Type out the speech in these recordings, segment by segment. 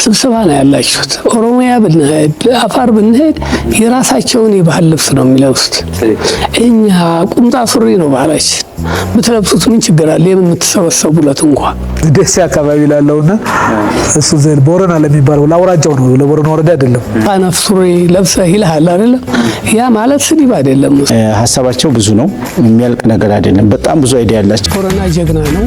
ስብሰባ ነው ያላችሁት። ኦሮሚያ ብንሄድ አፋር ብንሄድ የራሳቸውን የባህል ልብስ ነው የሚለብሱት። እኛ ቁምጣ ሱሪ ነው ባህላችን። ብትለብሱት ምን ችግር አለ? የምትሰበሰቡለት እንኳን ደሴ አካባቢ ላለውና እሱ ዘል ቦረና ለሚባለው ለአውራጃው ነው፣ ለቦረና ወረዳ አይደለም። አነፍ ሱሪ ለብሰህ ይልሃል አይደለም? ያ ማለት ስድብ አይደለም። ሀሳባቸው ብዙ ነው፣ የሚያልቅ ነገር አይደለም። በጣም ብዙ አይዲያ ያላቸው። ቦረና ጀግና ነው፣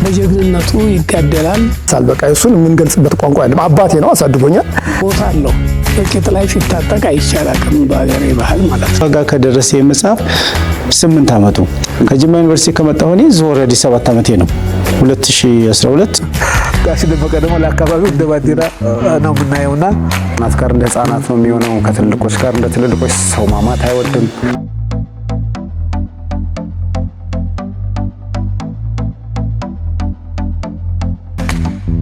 በጀግንነቱ ይጋደላል። ሳልበቃ እሱን የምንገልጽበት ቋንቋ አይደለም። አባቴ ነው አሳድጎኛል። ቦታ አለው። በቂጥ ላይ ሲታጠቅ አይቻላልም በአገሬ ባህል ማለት ነው። ዋጋ ከደረሰ የመጽሐፍ 8 ዓመቱ ከጅማ ዩኒቨርሲቲ ከመጣሁ እኔ ኦልሬዲ 7 ዓመቴ ነው። 2012 ጋሽ ደመቀ ደግሞ ለአካባቢው እንደ ባንዲራ ነው የምናየውና እናት ጋር እንደ ህፃናት ነው የሚሆነው። ከትልቆች ጋር እንደ ትልልቆች ሰው ማማት አይወድም።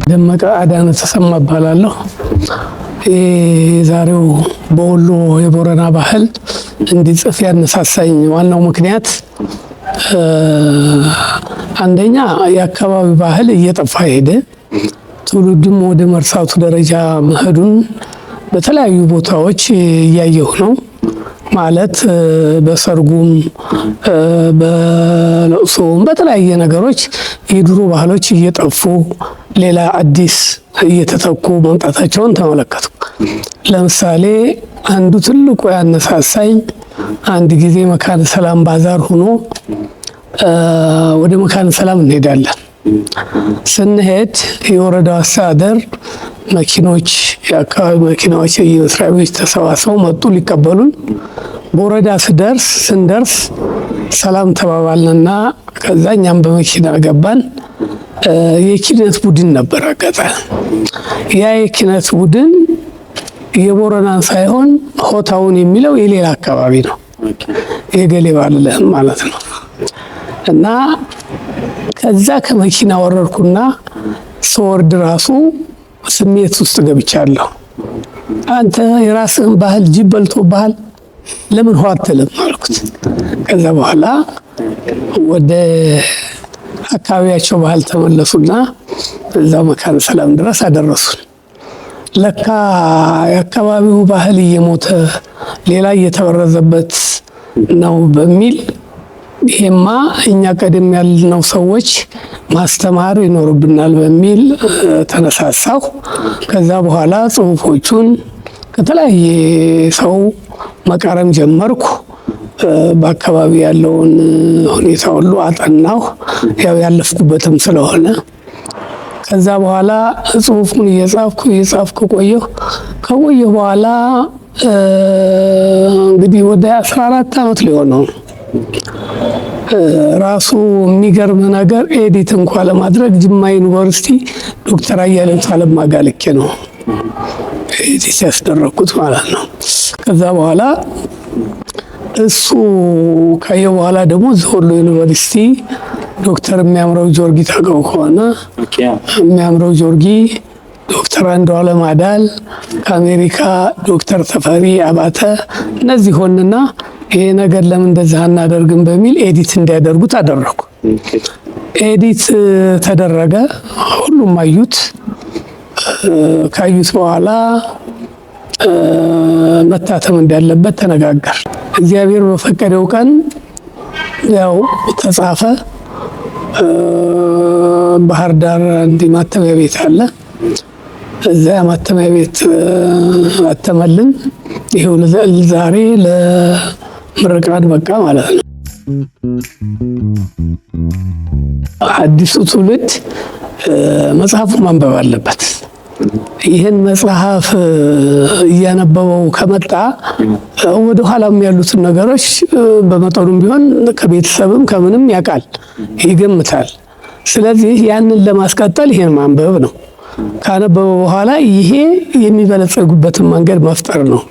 ደመቀ አዳነ ተሰማ እባላለሁ። ዛሬው በወሎ የቦረና ባህል እንዲጽፍ ያነሳሳኝ ዋናው ምክንያት አንደኛ የአካባቢ ባህል እየጠፋ ሄደ። ትውልዱም ወደ መርሳቱ ደረጃ መሄዱን በተለያዩ ቦታዎች እያየሁ ነው። ማለት በሰርጉም በለቅሶም በተለያየ ነገሮች የድሮ ባህሎች እየጠፉ ሌላ አዲስ እየተተኩ መምጣታቸውን ተመለከቱ። ለምሳሌ አንዱ ትልቁ ያነሳሳኝ አንድ ጊዜ መካነ ሰላም ባዛር ሆኖ ወደ መካነ ሰላም እንሄዳለን። ስንሄድ የወረዳው አስተዳደር መኪኖች፣ የአካባቢ መኪናዎች፣ የመስሪያ ቤቶች ተሰባስበው መጡ ሊቀበሉን። በወረዳ ስንደርስ ሰላም ተባባልንና ከዛ እኛም በመኪና ገባን። የኪነት ቡድን ነበር አጋጣሚ። ያ የኪነት ቡድን የቦረናን ሳይሆን ሆታውን የሚለው የሌላ አካባቢ ነው፣ የገሌ ባልልህም ማለት ነው። እና ከዛ ከመኪና ወረድኩና ስወርድ ራሱ ስሜት ውስጥ ገብቻለሁ። አንተ የራስህን ባህል ጅብ በልቶብሃል፣ ለምን ሆ አትልም አልኩት። ከዛ በኋላ ወደ አካባቢያቸው ባህል ተመለሱና እዛው መካነ ሰላም ድረስ አደረሱን። ለካ የአካባቢው ባህል እየሞተ ሌላ እየተበረዘበት ነው በሚል ይሄማ እኛ ቀደም ያልነው ሰዎች ማስተማር ይኖርብናል በሚል ተነሳሳሁ። ከዛ በኋላ ጽሁፎቹን ከተለያየ ሰው መቃረም ጀመርኩ። በአካባቢ ያለውን ሁኔታ ሁሉ አጠናሁ፣ ያው ያለፍኩበትም ስለሆነ። ከዛ በኋላ ጽሁፉን እየጻፍኩ ከቆየሁ በኋላ እንግዲህ ወደ 14 ዓመት ሊሆነው ራሱ የሚገርም ነገር ኤዲት እንኳን ለማድረግ ጅማ ዩኒቨርሲቲ ዶክተር አያሌው ታለማ ጋር ልኬ ነው ኤዲት ያስደረኩት ማለት ነው። ከዛ በኋላ እሱ ካየው በኋላ ደግሞ ወሎ ዩኒቨርሲቲ ዶክተር የሚያምረው ጆርጊ ታውቀው ከሆነ የሚያምረው ጆርጊ፣ ዶክተር አንዱዓለም አዳል፣ ከአሜሪካ ዶክተር ተፈሪ አባተ፣ እነዚህ ሆንና ይሄ ነገር ለምን እንደዛ አናደርግም በሚል ኤዲት እንዲያደርጉት አደረኩ። ኤዲት ተደረገ፣ ሁሉም አዩት። ካዩት በኋላ መታተም እንዳለበት ተነጋገር። እግዚአብሔር በፈቀደው ቀን ያው ተጻፈ። ባህር ዳር አንድ ማተሚያ ቤት አለ። እዛ ማተሚያ ቤት አተመልን። ይሄው ዛሬ ለምርቃት በቃ ማለት ነው። አዲሱ ትውልድ መጽሐፉን ማንበብ አለበት። ይህን መጽሐፍ እያነበበው ከመጣ ወደ ኋላም ያሉትን ነገሮች በመጠኑም ቢሆን ከቤተሰብም ከምንም ያውቃል፣ ይገምታል። ስለዚህ ያንን ለማስቀጠል ይሄን ማንበብ ነው። ካነበበ በኋላ ይሄ የሚበለጸጉበትን መንገድ መፍጠር ነው።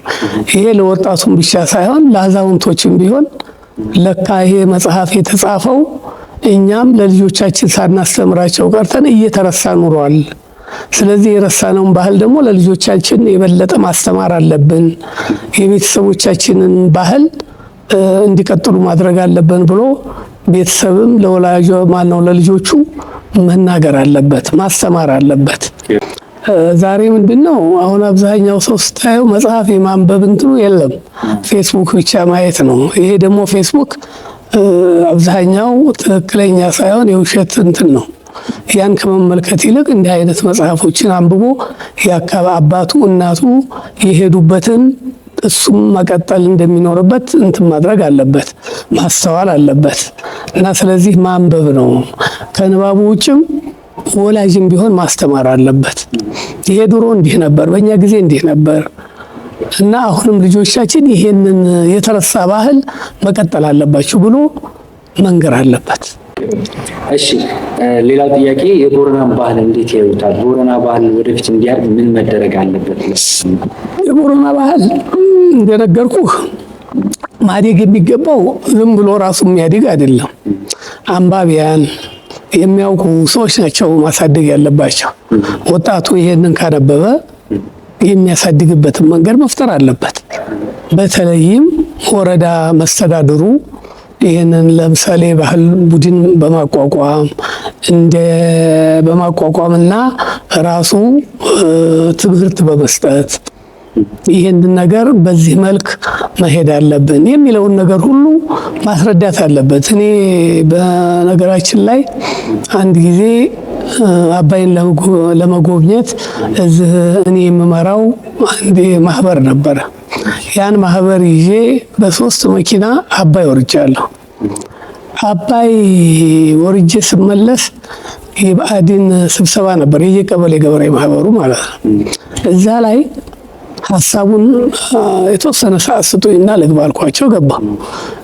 ይሄ ለወጣቱም ብቻ ሳይሆን ለአዛውንቶችም ቢሆን ለካ ይሄ መጽሐፍ የተጻፈው እኛም ለልጆቻችን ሳናስተምራቸው ቀርተን እየተረሳ ኑሯል። ስለዚህ የረሳነውን ባህል ደግሞ ለልጆቻችን የበለጠ ማስተማር አለብን። የቤተሰቦቻችንን ባህል እንዲቀጥሉ ማድረግ አለብን ብሎ ቤተሰብም ለወላጆ ማነው ለልጆቹ መናገር አለበት፣ ማስተማር አለበት። ዛሬ ምንድነው አሁን አብዛኛው ሰው ስታየው መጽሐፍ የማንበብ እንትኑ የለም፣ ፌስቡክ ብቻ ማየት ነው። ይሄ ደግሞ ፌስቡክ አብዛኛው ትክክለኛ ሳይሆን የውሸት እንትን ነው። ያን ከመመልከት ይልቅ እንዲህ አይነት መጽሐፎችን አንብቦ አባቱ እናቱ የሄዱበትን እሱም መቀጠል እንደሚኖርበት እንትን ማድረግ አለበት፣ ማስተዋል አለበት። እና ስለዚህ ማንበብ ነው። ከንባቡ ውጭም ወላጅም ቢሆን ማስተማር አለበት። ይሄ ድሮ እንዲህ ነበር፣ በእኛ ጊዜ እንዲህ ነበር እና አሁንም ልጆቻችን ይሄንን የተረሳ ባህል መቀጠል አለባችሁ ብሎ መንገር አለበት። እሺ፣ ሌላው ጥያቄ የቦረናን ባህል እንዴት ያዩታል? ቦረና ባህል ወደፊት እንዲያድግ ምን መደረግ አለበት? የቦረና ባህል እንደነገርኩህ ማደግ የሚገባው ዝም ብሎ ራሱ የሚያድግ አይደለም። አንባቢያን የሚያውቁ ሰዎች ናቸው ማሳደግ ያለባቸው። ወጣቱ ይሄንን ካነበበ የሚያሳድግበትን መንገድ መፍጠር አለበት። በተለይም ወረዳ መስተዳድሩ ይህንን ለምሳሌ ባህል ቡድን በማቋቋምና ራሱ ትምህርት በመስጠት ይህንን ነገር በዚህ መልክ መሄድ አለብን የሚለውን ነገር ሁሉ ማስረዳት አለበት። እኔ በነገራችን ላይ አንድ ጊዜ አባይን ለመጎብኘት እዚህ እኔ የምመራው አንድ ማህበር ነበረ። ያን ማህበር ይዤ በ3 መኪና አባይ ወርጃለሁ። አባይ ወርጄ ስመለስ የብአዴን ስብሰባ ነበር፣ የቀበሌ ገበሬ ማህበሩ ማለት ነው። እዛ ላይ ሀሳቡን የተወሰነ ሰዓት ስጡኝና ልግባ አልኳቸው። ገባ።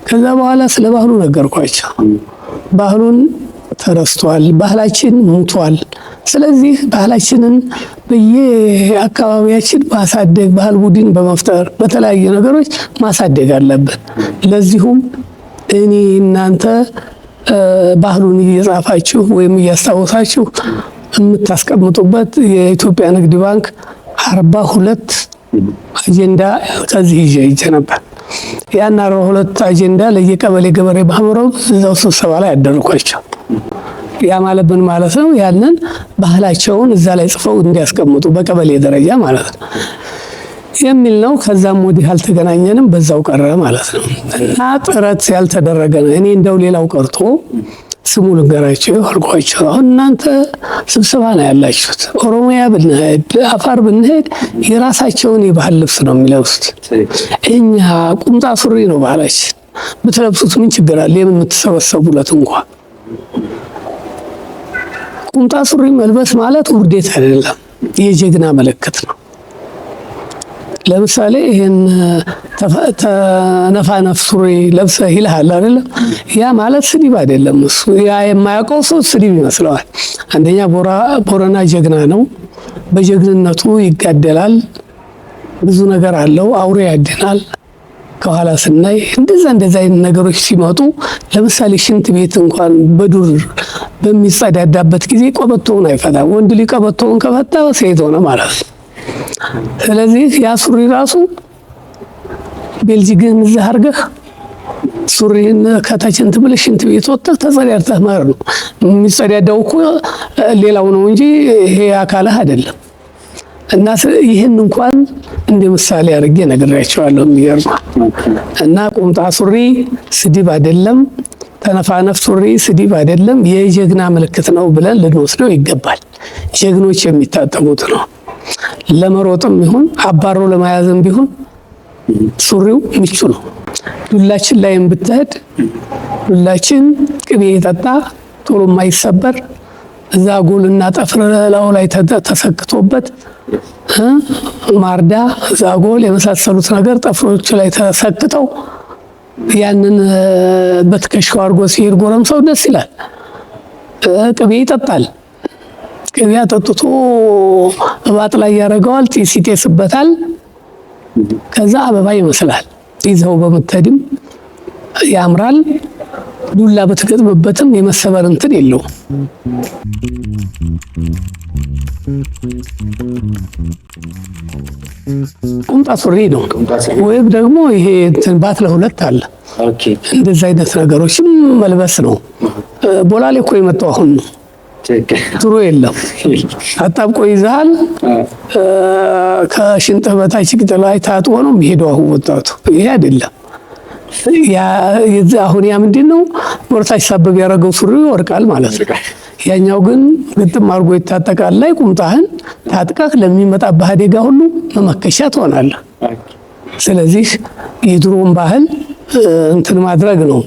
ከዛ በኋላ ስለ ባህሉ ነገርኳቸው። ባህሉን ተረስቷል፣ ባህላችን ሙቷል። ስለዚህ ባህላችንን በየአካባቢያችን ማሳደግ፣ ባህል ቡድን በመፍጠር በተለያዩ ነገሮች ማሳደግ አለብን። ለዚሁም እኔ እናንተ ባህሉን እየጻፋችሁ ወይም እያስታወሳችሁ የምታስቀምጡበት የኢትዮጵያ ንግድ ባንክ 42 አጀንዳ ከዚህ ይዤ ነበር። ያን 42 አጀንዳ ለየቀበሌ ገበሬ ማህበሩ እዛው ስብሰባ ላይ ያደረኳቸው። ያ ማለት ምን ማለት ነው? ያንን ባህላቸውን እዛ ላይ ጽፈው እንዲያስቀምጡ በቀበሌ ደረጃ ማለት ነው የሚል ነው። ከዛም ወዲህ አልተገናኘንም፣ በዛው ቀረ ማለት ነው። እና ጥረት ያልተደረገ ነው። እኔ እንደው ሌላው ቀርቶ ስሙ ልንገራቸው አልኳቸው። አሁን እናንተ ስብሰባ ነው ያላችሁት። ኦሮሚያ ብንሄድ፣ አፋር ብንሄድ የራሳቸውን የባህል ልብስ ነው የሚለብሱት። እኛ ቁምጣ ሱሪ ነው ባህላችን። ብትለብሱት ምን ችግር አለ? የምትሰበሰቡለት እንኳን ቁምጣ ሱሪ መልበስ ማለት ውርደት አይደለም፣ የጀግና ምልክት ነው። ለምሳሌ ይሄን ተነፋነፍ ሱሪ ለብሰህ ይልሃል አይደለም? ያ ማለት ስድብ አይደለም። እሱ ያ የማያውቀው ሰው ስድብ ይመስለዋል። አንደኛ ቦረና ጀግና ነው። በጀግንነቱ ይጋደላል። ብዙ ነገር አለው። አውሬ ያድናል። ከኋላ ስናይ እንደዛ አይነት ነገሮች ሲመጡ ለምሳሌ ሽንት ቤት እንኳን በዱር በሚጸዳዳበት ጊዜ ቀበቶውን አይፈታም። ወንድ ልጅ ቀበቶውን ከፈታ ሴት ሆነ ማለት ነው። ስለዚህ ያ ሱሪ ራሱ ቤልጂግን እዛ አድርገህ ሱሪን ከታችን ትብለህ ሽንት ቤት ወጥተህ ተጸዳድተህ ማለት ነው። የሚጸዳዳው እኮ ሌላው ነው እንጂ ይሄ አካልህ አይደለም። እና ይህን እንኳን እንደ ምሳሌ አድርጌ ነግሬያቸዋለሁ። የሚገርም እና ቁምጣ ሱሪ ስድብ አይደለም፣ ተነፋነፍ ሱሪ ስድብ አይደለም፣ የጀግና ምልክት ነው ብለን ልንወስደው ይገባል። ጀግኖች የሚታጠቁት ነው። ለመሮጥም ይሁን አባሮ ለመያዝም ቢሆን ሱሪው ምቹ ነው። ዱላችን ላይም ብትሄድ ዱላችን ቅቤ የጠጣ ቶሎ የማይሰበር እዛ ጎልና ጠፍር ላው ላይ ተሰክቶበት ማርዳ ዛጎል የመሳሰሉት ነገር ጠፍሮች ላይ ተሰክተው ያንን በትከሻው አድርጎ ሲሄድ ጎረምሳው ደስ ይላል። ቅቤ ይጠጣል። ቅቤ አጠጥቶ እባጥ ላይ ያደርገዋል፣ ጢስ ይጤስበታል። ከዛ አበባ ይመስላል። ይዘው በመተድም ያምራል። ዱላ በተገጥመበትም የመሰበር እንትን የለውም። ቁምጣ ሱሪ ነው። ወይም ደግሞ ይሄ እንትን ባት ለሁለት አለ። እንደዚህ አይነት ነገሮችም መልበስ ነው። ቦላሌ እኮ የመጣው አሁን ነው። ድሮ የለም። አጣብቆ ይዛል። ከሽንጥህ በታች ቅጥል ላይ ታጥቦ ነው የሚሄደው አሁን ወጣቱ። ይሄ አይደለም። አሁን ያ ምንድን ነው ወርታች ሳበብ ያደረገው ሱሪ ይወርቃል ማለት ነው። ያኛው ግን ግጥም አድርጎ ይታጠቃል። ላይ ቁምጣህን ታጥቀህ ለሚመጣብህ አደጋ ሁሉ መመከሻ ትሆናለህ። ስለዚህ የድሮውን ባህል እንትን ማድረግ ነው።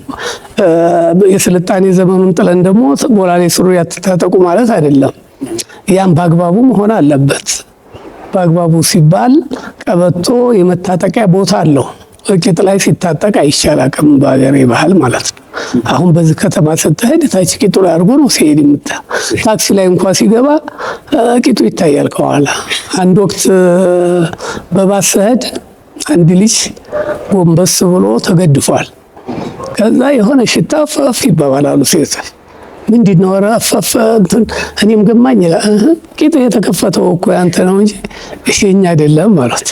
የስልጣኔ ዘመኑን ጥለን ደግሞ ቦላሌ ሱሪ አትታጠቁ ማለት አይደለም። ያም በአግባቡ መሆን አለበት። በአግባቡ ሲባል ቀበቶ የመታጠቂያ ቦታ አለው። ቂጥ ላይ ሲታጠቅ አይቻላቅም በሀገሬ ባህል ማለት ነው። አሁን በዚህ ከተማ ስትሄድ ታች ቂጡ ላይ አድርጎ ነው ሲሄድ የምታ ታክሲ ላይ እንኳን ሲገባ ቂጡ ይታያል ከኋላ። አንድ ወቅት በባስ ስሄድ አንድ ልጅ ጎንበስ ብሎ ተገድፏል። ከዛ የሆነ ሽታ ፈፍ ይባባላሉ ሴቶች። ምንድነው? ኧረ ፈፍ እንትን እኔም ገማኝ ቂጥ የተከፈተው እኮ ያንተ ነው እንጂ የኛ አይደለም ማለት።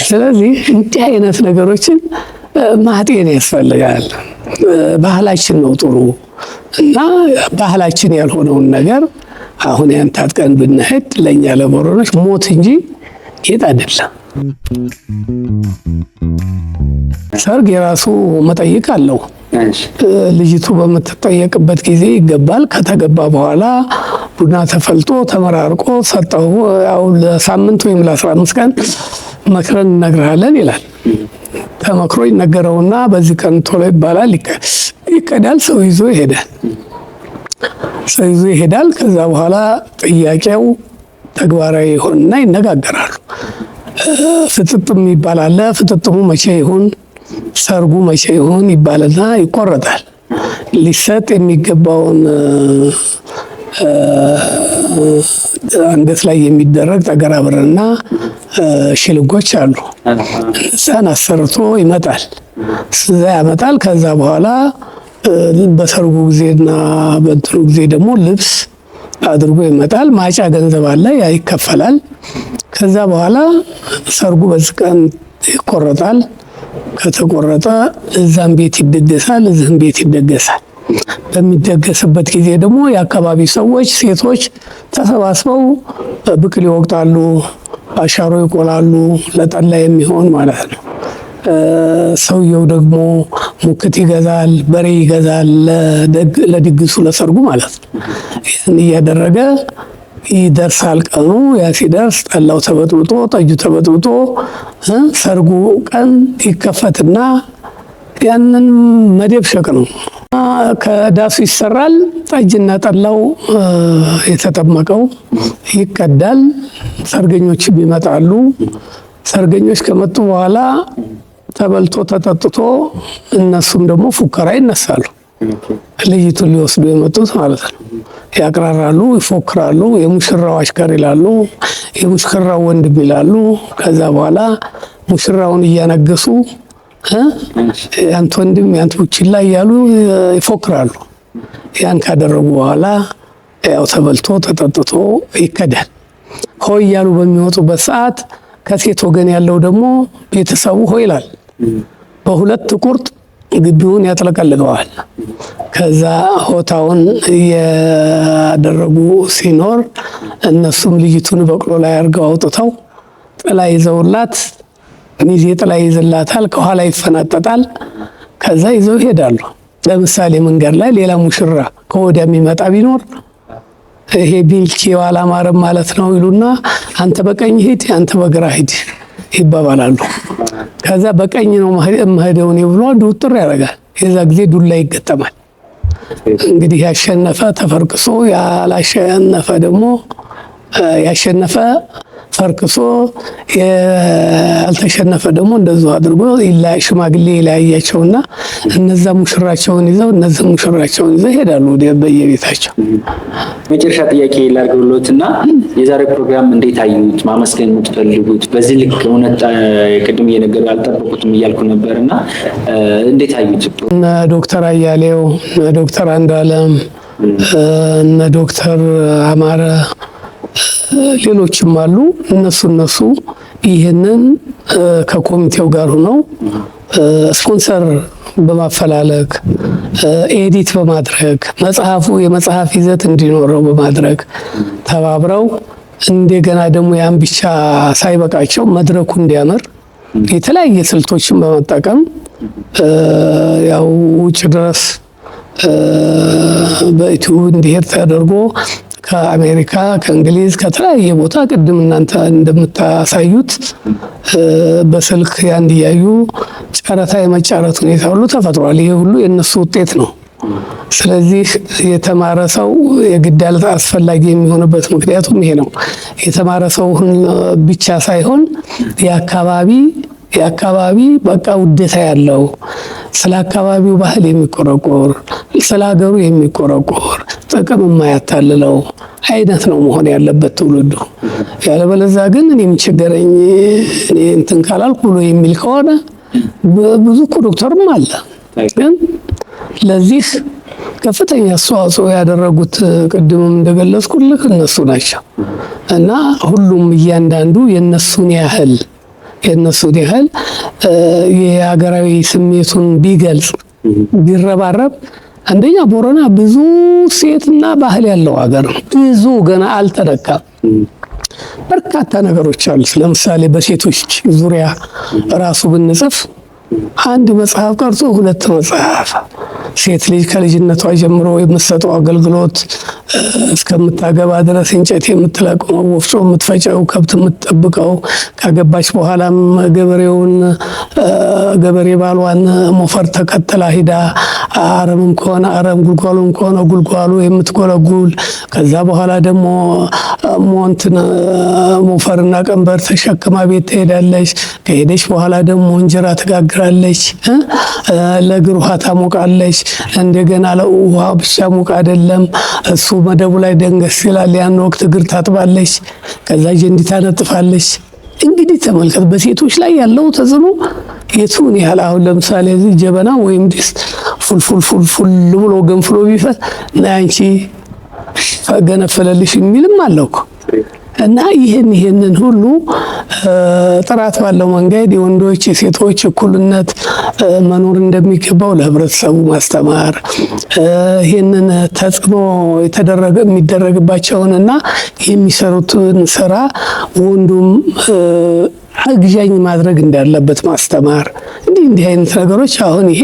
ስለዚህ እንዲህ አይነት ነገሮችን ማጤን ያስፈልጋል። ባህላችን ነው ጥሩ እና ባህላችን ያልሆነውን ነገር አሁን ያን ታጥቀን ብንሄድ ለእኛ ለቦረኖች ሞት እንጂ ጌጥ አይደለም። ሰርግ የራሱ መጠይቅ አለው። ልጅቱ በምትጠየቅበት ጊዜ ይገባል። ከተገባ በኋላ ቡና ተፈልቶ ተመራርቆ ሰጠው ያው ለሳምንት ወይም ለ15 ቀን መክረን እነግርሃለን ይላል። ተመክሮ ይነገረውና በዚህ ቀን ቶሎ ይባላል፣ ይቀዳል። ሰው ይዞ ይሄዳል። ከዛ በኋላ ጥያቄው ተግባራዊ ይሆንና ይነጋገራሉ። ፍጥጥም ይባላል። ፍጥጥሙ መቼ ይሁን ሰርጉ መቼ ይሁን ይባልና ይቆረጣል። ሊሰጥ የሚገባውን አንገት ላይ የሚደረግ ጠገራ ብርና ሽልንጎች አሉ። እዛን አሰርቶ ይመጣል። እዛ ያመጣል። ከዛ በኋላ በሰርጉ ጊዜና በእንትኑ ጊዜ ደግሞ ልብስ አድርጎ ይመጣል። ማጫ ገንዘብ አለ፣ ያ ይከፈላል። ከዛ በኋላ ሰርጉ በዚህ ቀን ይቆረጣል። ከተቆረጠ እዛም ቤት ይደገሳል፣ እዚህም ቤት ይደገሳል። በሚደገስበት ጊዜ ደግሞ የአካባቢ ሰዎች ሴቶች ተሰባስበው ብቅል ይወቅጣሉ፣ አሻሮ ይቆላሉ፣ ለጠላ የሚሆን ማለት ነው። ሰውየው ደግሞ ሙክት ይገዛል፣ በሬ ይገዛል ለድግሱ ለሰርጉ ማለት ነው። ያን እያደረገ ይደርሳል ቀኑ። ያ ሲደርስ ጠላው ተበጥብጦ ጠጁ ተበጥብጦ ሰርጉ ቀን ይከፈትና ያንን መደብሸቅ ነው። ከዳሱ ይሰራል። ጠጅና ጠላው የተጠመቀው ይቀዳል። ሰርገኞችም ይመጣሉ። ሰርገኞች ከመጡ በኋላ ተበልቶ ተጠጥቶ እነሱም ደግሞ ፉከራ ይነሳሉ። ልጅቱን ሊወስዱ የመጡት ማለት ነው። ያቅራራሉ፣ ይፎክራሉ። የሙሽራው አሽከር ይላሉ፣ የሙሽራው ወንድም ይላሉ። ከዛ በኋላ ሙሽራውን እያነገሱ ያንተ ወንድም ያንተ ቡችላ እያሉ ይፎክራሉ። ያን ካደረጉ በኋላ ያው ተበልቶ ተጠጥቶ ይከዳል። ሆይ እያሉ በሚወጡበት ሰዓት ከሴት ወገን ያለው ደግሞ ቤተሰቡ ሆይ ይላል። በሁለት ቁርጥ ግቢውን ያጥለቀልቀዋል። ከዛ ሆታውን እያደረጉ ሲኖር እነሱም ልጅቱን በቅሎ ላይ አድርገው አውጥተው ጥላ ይዘውላት ሚዜ ጥላ ይዘላታል። ከኋላ ይፈናጠጣል። ከዛ ይዘው ይሄዳሉ። ለምሳሌ መንገድ ላይ ሌላ ሙሽራ ከወዲያ የሚመጣ ቢኖር ይሄ ቢልቼው አላማረም ማለት ነው ይሉና አንተ በቀኝ ሂድ፣ አንተ በግራ ሂድ ይባባላሉ። ከዛ በቀኝ ነው መሄደው ነው ብሎ አንዱ ጥር ያደርጋል። የዛ ጊዜ ዱላ ይገጠማል። እንግዲህ ያሸነፈ ተፈርክሶ፣ ያላሸነፈ ደግሞ ያሸነፈ ፈርክሶ፣ ያልተሸነፈ ደግሞ እንደዚሁ አድርጎ ሽማግሌ ይለያያቸውና እነዛ ሙሽራቸውን ይዘው እነዚህ ሙሽራቸውን ይዘው ይሄዳሉ ወደ በየቤታቸው። መጨረሻ ጥያቄ ላድርግልዎትና የዛሬው ፕሮግራም እንዴት አዩት? ማመስገን የምትፈልጉት በዚህ ልክ እውነት ቅድም እየነገሩ ያልጠበቁትም እያልኩ ነበርና እንዴት አዩት? እነ ዶክተር አያሌው፣ እነ ዶክተር አንዱዓለም፣ እነ ዶክተር አማረ ሌሎችም አሉ። እነሱ ይህንን ከኮሚቴው ጋር ሆነው ስፖንሰር በማፈላለግ ኤዲት በማድረግ መጽሐፉ የመጽሐፍ ይዘት እንዲኖረው በማድረግ ተባብረው እንደገና ደግሞ ያን ብቻ ሳይበቃቸው መድረኩ እንዲያምር የተለያየ ስልቶችን በመጠቀም ያው ውጭ ድረስ በዩቲዩብ እንዲሄድ ተደርጎ ከአሜሪካ ከእንግሊዝ ከተለያየ ቦታ ቅድም እናንተ እንደምታሳዩት በስልክ ያን እያዩ ጨረታ የመጫረት ሁኔታ ሁሉ ተፈጥሯል። ይሄ ሁሉ የነሱ ውጤት ነው። ስለዚህ የተማረ ሰው የግድ አስፈላጊ የሚሆንበት ምክንያቱም ይሄ ነው። የተማረ ሰው ብቻ ሳይሆን የአካባቢ በቃ ውዴታ ያለው ስለ አካባቢው ባህል የሚቆረቆር ስለ ሀገሩ የሚቆረቆር ጥቅም የማያታልለው አይነት ነው መሆን ያለበት ትውልዱ። ያለበለዚያ ግን እኔም ችግረኝ እኔ እንትን ካላልኩ ብሎ የሚል ከሆነ ብዙ ዶክተርም አለ። ግን ለዚህ ከፍተኛ አስተዋጽኦ ያደረጉት ቅድምም እንደገለጽኩልህ እነሱ ናቸው እና ሁሉም እያንዳንዱ የነሱን ያህል የሀገራዊ ስሜቱን ቢገልጽ ቢረባረብ። አንደኛ ቦረና ብዙ ሴትና ባህል ያለው ሀገር ነው። ብዙ ገና አልተነካም። በርካታ ነገሮች አሉት። ለምሳሌ በሴቶች ዙሪያ ራሱ ብንጽፍ አንድ መጽሐፍ ቀርጾ 2 መጽሐፍ ሴት ልጅ ከልጅነቷ ጀምሮ የምትሰጠው አገልግሎት እስከምታገባ ድረስ እንጨት የምትለቀመው፣ ወፍጮ የምትፈጨው፣ ከብት የምትጠብቀው፣ ካገባች በኋላም ገበሬ ባሏን ሞፈር ተከትላ ሂዳ አረምም ከሆነ አረም ጉልጓሉም ከሆነ ጉልጓሉ የምትጎለጉል፣ ከዛ በኋላ ደግሞ ሞፈርና ቀንበር ተሸክማ ቤት ትሄዳለች። ከሄደች በኋላ ደግሞ እንጀራ ትጋግራለች፣ ለእግር ውሃ ታሞቃለች። እንደገና ለውሃ ብቻ ሙቅ አይደለም፣ እሱ መደቡ ላይ ደንገስ ይላል። ያን ወቅት እግር ታጥባለች፣ ከዛ ጀንዲ ታነጥፋለች። እንግዲህ ተመልከት በሴቶች ላይ ያለው ተጽዕኖ የቱን ያህል። አሁን ለምሳሌ ጀበና ወይም ድስት ፉል ብሎ ገንፍሎ ቢፈት እና አንቺ ገነፈለልሽ የሚልም አለው እኮ። እና ይህንን ሁሉ ጥራት ባለው መንገድ የወንዶች የሴቶች እኩልነት መኖር እንደሚገባው ለህብረተሰቡ ማስተማር፣ ይህንን ተጽዕኖ የሚደረግባቸውንና የሚሰሩትን ስራ ወንዱም አግዣኝ ማድረግ እንዳለበት ማስተማር፣ እንዲህ አይነት ነገሮች አሁን ይሄ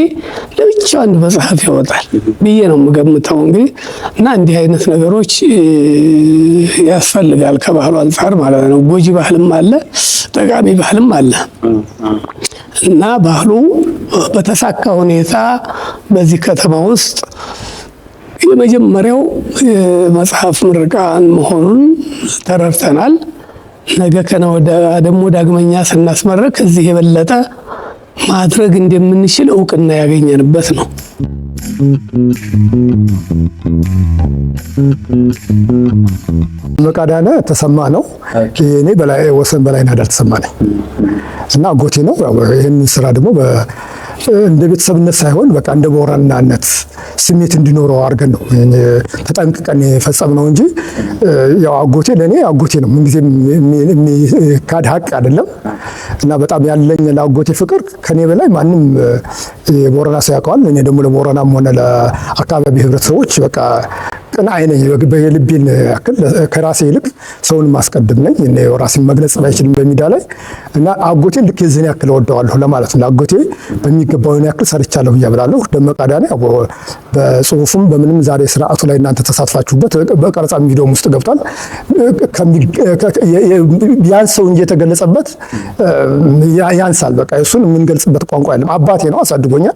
ለብቻው አንድ መጽሐፍ ያወጣል ብዬ ነው የምገምተው። እንግዲህ እና እንዲህ አይነት ነገሮች ያስፈልጋል ከባህሉ አንጻር ማለት ነው። ጎጂ ባህልም አለ፣ ጠቃሚ ባህልም አለ እና ባህሉ በተሳካ ሁኔታ በዚህ ከተማ ውስጥ የመጀመሪያው መጽሐፍ ምርቃን መሆኑን ተረድተናል። ነገ ደግሞ ዳግመኛ ስናስመረቅ ከዚህ የበለጠ ማድረግ እንደምንችል እውቅና ያገኘንበት ነው። መቃዳነ ተሰማ ነው። እኔ ወሰን በላይ ናዳር ተሰማ ነኝ እና አጎቴ ነው። ይህን ስራ ደግሞ እንደ ቤተሰብነት ሳይሆን በቃ እንደ ቦረናነት ስሜት እንዲኖረው አድርገን ነው ተጠንቅቀን የፈጸምነው እንጂ ያው አጎቴ ለኔ አጎቴ ነው። ምንጊዜም የሚካድ ሀቅ አይደለም እና በጣም ያለኝ ለአጎቴ ፍቅር ከኔ በላይ ማንም የቦረና ሰው ያውቀዋል። እኔ ደግሞ ለቦረናም ሆነ ለአካባቢ ህብረተሰቦች በቃ ቅን አይነኝ በልቤን ያክል ከራሴ ይልቅ ሰውን ማስቀድም ነኝ። እኔ ራሴን መግለጽ ባይችልም በሚዲያ ላይ እና አጎቴን ልክ የዚህን ያክል እወደዋለሁ ለማለት ነው። አጎቴ በሚገባውን ያክል ሰርቻለሁ ብያለሁ። ደመቀ አዳነ በጽሁፍም በምንም ዛሬ ስርዓቱ ላይ እናንተ ተሳትፋችሁበት በቀረጻ ቪዲዮም ውስጥ ገብቷል። ያንሰው እንጂ የተገለጸበት ያንሳል። በቃ እሱን የምንገልጽበት ቋንቋ የለም። አባቴ ነው፣ አሳድጎኛል።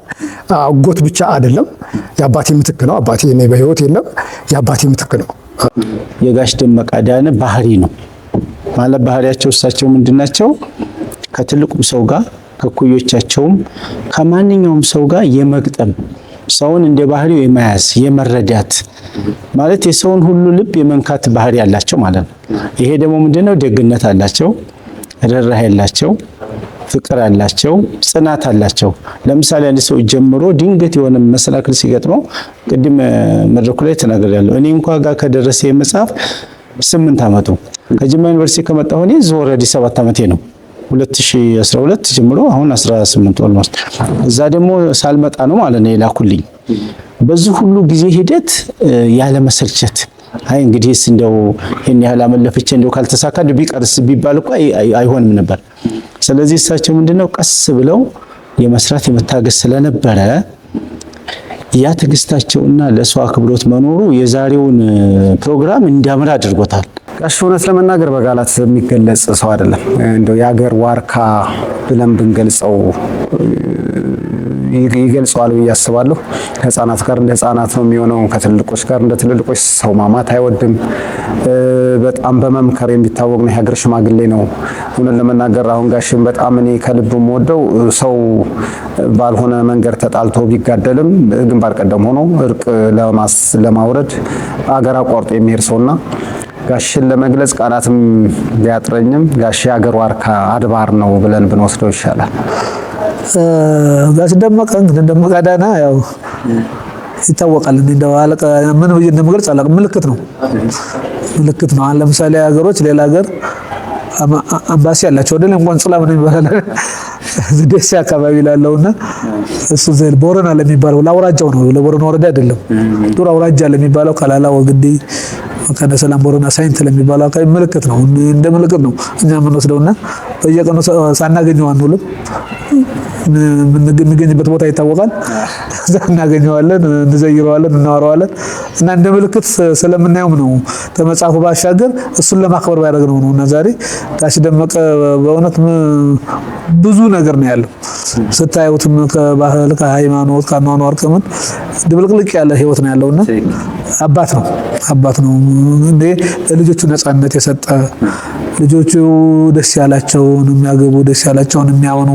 አጎት ብቻ አይደለም፣ የአባቴ ምትክ ነው። አባቴ እኔ በህይወት የለም፣ የአባቴ ምትክ ነው። የጋሽ ደመቀ አዳነ ባህሪ ነው ማለት ባህሪያቸው እሳቸው ምንድናቸው? ከትልቁም ሰው ጋር ከኩዮቻቸውም ከማንኛውም ሰው ጋር የመግጠም ሰውን እንደ ባህሪው የመያዝ የመረዳት ማለት የሰውን ሁሉ ልብ የመንካት ባህሪ ያላቸው ማለት ነው። ይሄ ደግሞ ምንድነው? ደግነት አላቸው፣ ርህራሄ ያላቸው፣ ፍቅር አላቸው፣ ጽናት አላቸው። ለምሳሌ አንድ ሰው ጀምሮ ድንገት የሆነ መሰናክል ሲገጥመው ቅድም መድረኩ ላይ ተናግሬያለሁ። እኔ እንኳን ጋር ከደረሰ የመጽሐፍ 8 ዓመቱ ከጅማ ዩኒቨርሲቲ ከመጣሁ እኔ ኦልሬዲ 7 ዓመቴ ነው። 2012 ጀምሮ አሁን 18 ኦልሞስት እዛ ደግሞ ሳልመጣ ነው ማለት ነው የላኩልኝ። በዚህ ሁሉ ጊዜ ሂደት ያለ መሰልቸት አይ እንግዲህስ እንደው ይሄን ያህል አመለፈች እንደው ካልተሳካ ቢቀርስ ቢባል እኮ አይሆንም ነበር። ስለዚህ እሳቸው ምንድነው ቀስ ብለው የመስራት የመታገስ ስለነበረ ያ ትግስታቸውና ለሰው አክብሮት መኖሩ የዛሬውን ፕሮግራም እንዲያምር አድርጎታል። ጋሽ እውነት ለመናገር በቃላት የሚገለጽ ሰው አይደለም። እንደው የሀገር ዋርካ ብለን ብንገልጸው ይገልጸዋል ብዬ አስባለሁ። ከህፃናት ጋር እንደ ህፃናት ነው የሚሆነው፣ ከትልልቆች ጋር እንደ ትልልቆች። ሰው ማማት አይወድም። በጣም በመምከር የሚታወቅ ነው። የሀገር ሽማግሌ ነው። እውነት ለመናገር አሁን ጋሽን በጣም እኔ ከልብ የምወደው ሰው ባልሆነ መንገድ ተጣልቶ ቢጋደልም ግንባር ቀደም ሆኖ እርቅ ለማውረድ አገር አቋርጦ የሚሄድ ሰውና ጋሽን ለመግለጽ ቃላትም ቢያጥረኝም ጋሽ የሀገር ዋርካ አድባር ነው ብለን ብንወስደው ይሻላል። ጋሽ ደመቀ እንግዲህ ደመቀ ዳና ያው ይታወቃል። እንደው አለቃ ምን ብዬ እንደምገልጽ አላውቅም። ምልክት ነው። አሁን ለምሳሌ ሀገሮች ሌላ ሀገር አምባሲ ያላቸው አይደለም ቆንጽላ ምን ይባላል ደሴ አካባቢ ላለውና እሱ ዘል ቦረና ለሚባለው ለአውራጃው ነው፣ ለቦረና ወረዳ አይደለም። ዱር አውራጃ ለሚባለው ከላላ ወግዲ ከነ ሰላም ቦረና ሳይንት ለሚባለው አካባቢ ምልክት ነው። እንደ ምልክት ነው እኛ የምንወስደውና በየቀኑ ሳናገኘው አንውልም። የምንገኝበት ቦታ ይታወቃል። እዛ እናገኘዋለን፣ እንዘይረዋለን፣ እናወራዋለን እና እንደ ምልክት ስለምናየው ነው ከመጽሐፉ ባሻገር እሱን ለማክበር ያደረግነው ነው። እና ዛሬ ጋሽ ደመቀ በእውነት ብዙ ነገር ነው ያለው። ስታዩትም ከባህል፣ ከሃይማኖት፣ ከአኗኗር ከምን ድብልቅልቅ ያለ ህይወት ነው ያለውና አባት ነው እንዴ ለልጆቹ ነፃነት የሰጠ ልጆቹ ደስ ያላቸውን የሚያገቡ ደስ ያላቸውን የሚያወኑ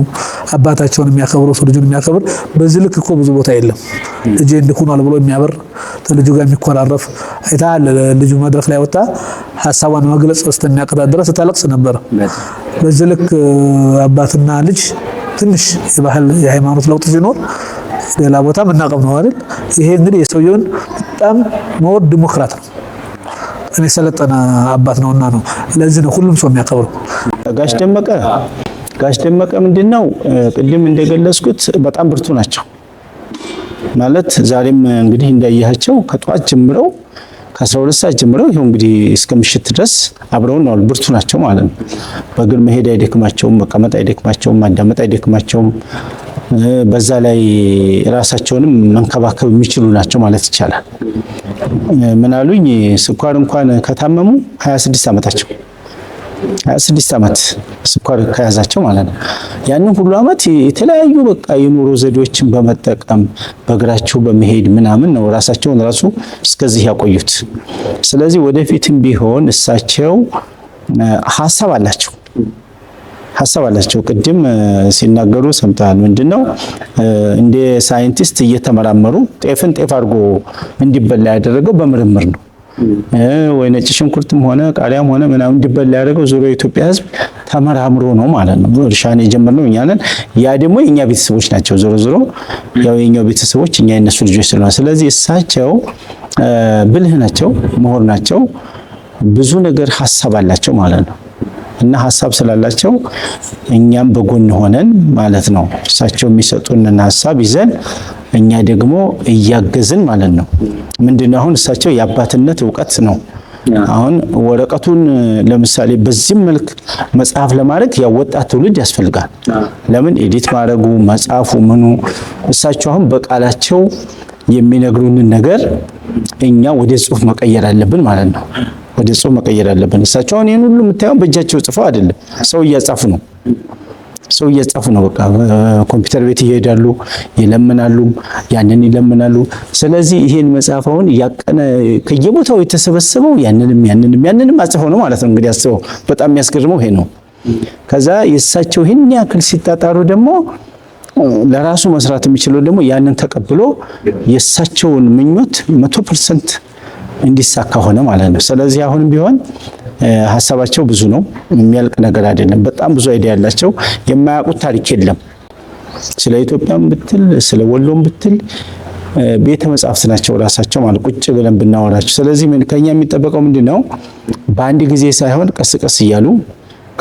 አባታቸውን የሚያከብሩ ሰው ልጁን የሚያከብር በዚህ ልክ እኮ ብዙ ቦታ የለም። ልጅ እንድኩናል ብሎ የሚያበር ልጁ ጋር የሚኮራረፍ አይታል። ልጁ መድረክ ላይ ወጣ ሐሳቧን መግለጽ እስከሚያቀጣ ድረስ ታለቅስ ነበር። በዚህ ልክ አባትና ልጅ ትንሽ የባህል የሃይማኖት ለውጥ ሲኖር ሌላ ቦታ መናቀም ነው አይደል? ይሄ እንግዲህ የሰውየውን በጣም ሞር ዲሞክራት ነው። እኔ ሰለጠነ አባት ነውና ነው። ለዚህ ነው ሁሉም ሰው የሚያከብረው። ጋሽ ደመቀ ምንድነው ቅድም እንደገለጽኩት በጣም ብርቱ ናቸው ማለት ዛሬም እንግዲህ እንዳያያቸው ከጧት ጀምረው ከ12 ሰዓት ጀምረው ይሄው እንግዲህ እስከ ምሽት ድረስ አብረው ነው። ብርቱ ናቸው ማለት ነው። በእግር መሄድ አይደክማቸውም፣ መቀመጥ አይደክማቸውም፣ ማዳመጥ አይደክማቸውም። በዛ ላይ ራሳቸውንም መንከባከብ የሚችሉ ናቸው ማለት ይቻላል። ምን አሉኝ ስኳር እንኳን ከታመሙ 26 ዓመታቸው 26 ዓመት ስኳር ከያዛቸው ማለት ነው። ያንን ሁሉ ዓመት የተለያዩ በቃ የኑሮ ዘዴዎችን በመጠቀም በእግራቸው በመሄድ ምናምን ነው ራሳቸውን ራሱ እስከዚህ ያቆዩት። ስለዚህ ወደፊትም ቢሆን እሳቸው ሐሳብ አላቸው። ቅድም ሲናገሩ ሰምተሃል። ምንድነው እንደ ሳይንቲስት እየተመራመሩ ጤፍን ጤፍ አድርጎ እንዲበላ ያደረገው በምርምር ነው። ወይ ነጭ ሽንኩርትም ሆነ ቃሪያም ሆነ ምናምን እንዲበላ ያደረገው ዙሮ የኢትዮጵያ ሕዝብ ተመራምሮ ነው ማለት ነው። እርሻን የጀመርነው እኛ ነን። ያ ደግሞ የኛ ቤተሰቦች ናቸው። ዞሮ ያው የኛው ቤተሰቦች እኛ የነሱ ልጆች ስለሆነ ስለዚህ እሳቸው ብልህ ናቸው፣ ምሁር ናቸው። ብዙ ነገር ሐሳብ አላቸው ማለት ነው። እና ሐሳብ ስላላቸው እኛም በጎን ሆነን ማለት ነው እሳቸው የሚሰጡንን ሐሳብ ይዘን እኛ ደግሞ እያገዝን ማለት ነው። ምንድነው አሁን እሳቸው የአባትነት ዕውቀት ነው። አሁን ወረቀቱን ለምሳሌ በዚህ መልክ መጽሐፍ ለማድረግ ያወጣት ትውልድ ያስፈልጋል። ለምን ኤዲት ማድረጉ መጽሐፉ ምኑ እሳቸው አሁን በቃላቸው የሚነግሩንን ነገር እኛ ወደ ጽሁፍ መቀየር አለብን ማለት ነው። ወደ ጽሁፍ መቀየር አለብን። እሳቸው አሁን ይሄን ሁሉ የምታየው በእጃቸው ጽፈው አይደለም፣ ሰው እያጻፉ ነው። በቃ ኮምፒውተር ቤት ይሄዳሉ፣ ይለምናሉ፣ ያንን። ስለዚህ ይሄን መጽሐፍ አሁን ያቀነ ከየቦታው የተሰበሰበው ያንንም አጽፈው ነው ማለት ነው። እንግዲህ አስበው፣ በጣም የሚያስገርመው ይሄ ነው። ከዛ የእሳቸው ይሄን ያክል ሲጣጣሩ ደግሞ ለራሱ መስራት የሚችለው ደግሞ ያንን ተቀብሎ የእሳቸውን ምኞት 100% እንዲሳካ ሆነ ማለት ነው። ስለዚህ አሁንም ቢሆን ሐሳባቸው ብዙ ነው፣ የሚያልቅ ነገር አይደለም። በጣም ብዙ አይዲያ ያላቸው፣ የማያውቁት ታሪክ የለም። ስለ ኢትዮጵያም ብትል ስለ ወሎም ብትል ቤተ መጻሕፍት ናቸው ራሳቸው ማለት ቁጭ ብለን ብናወራቸው። ስለዚህ ከኛ የሚጠበቀው ምንድነው? በአንድ ጊዜ ሳይሆን ቀስ ቀስ እያሉ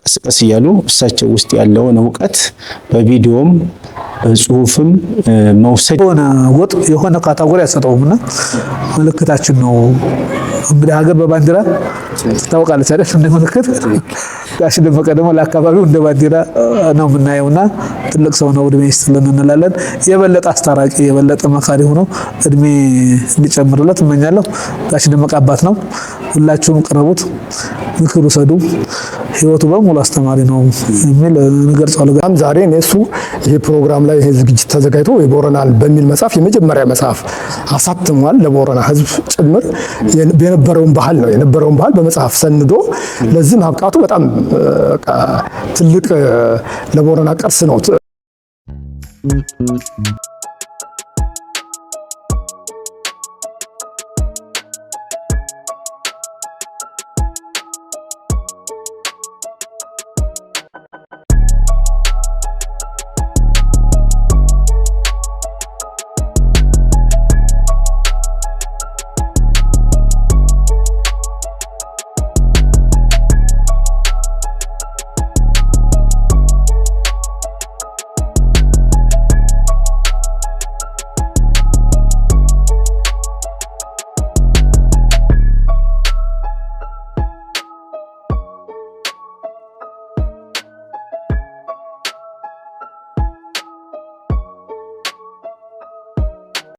ቀስቀስ እያሉ እሳቸው ውስጥ ያለውን እውቀት በቪዲዮም በጽሁፍም መውሰድ ሆነ ወጥ የሆነ ካታጎሪ ያሰጠውምና ምልክታችን ነው። እንግዲህ ሀገር በባንዲራ ታውቃለች አይደል? እንደ ምልክት ጋሽ ደመቀ ደግሞ ለአካባቢው እንደ ባንዲራ ነው የምናየውና ትልቅ ሰው ነው። እድሜ ይስጥልን እንላለን። የበለጠ አስታራቂ የበለጠ መካሪ ሆኖ እድሜ እንዲጨምርለት እመኛለሁ። ጋሽ ደመቀ አባት ነው። ሁላችሁም ቅረቡት፣ ምክሩ ሰዱ። ህይወቱ በሙሉ አስተማሪ ነው የሚል ነገር ጻለ። ዛሬ እሱ ይሄ ፕሮግራም ላይ ይሄ ዝግጅት ተዘጋጅቶ የቦረናን በሚል መጽሐፍ የመጀመሪያ መጽሐፍ አሳትሟል። ለቦረና ህዝብ ጭምር የነበረውን ባህል በመጽሐፍ ሰንዶ ለዚህ ማብቃቱ በጣም ትልቅ ለቦረና ቅርስ ነው።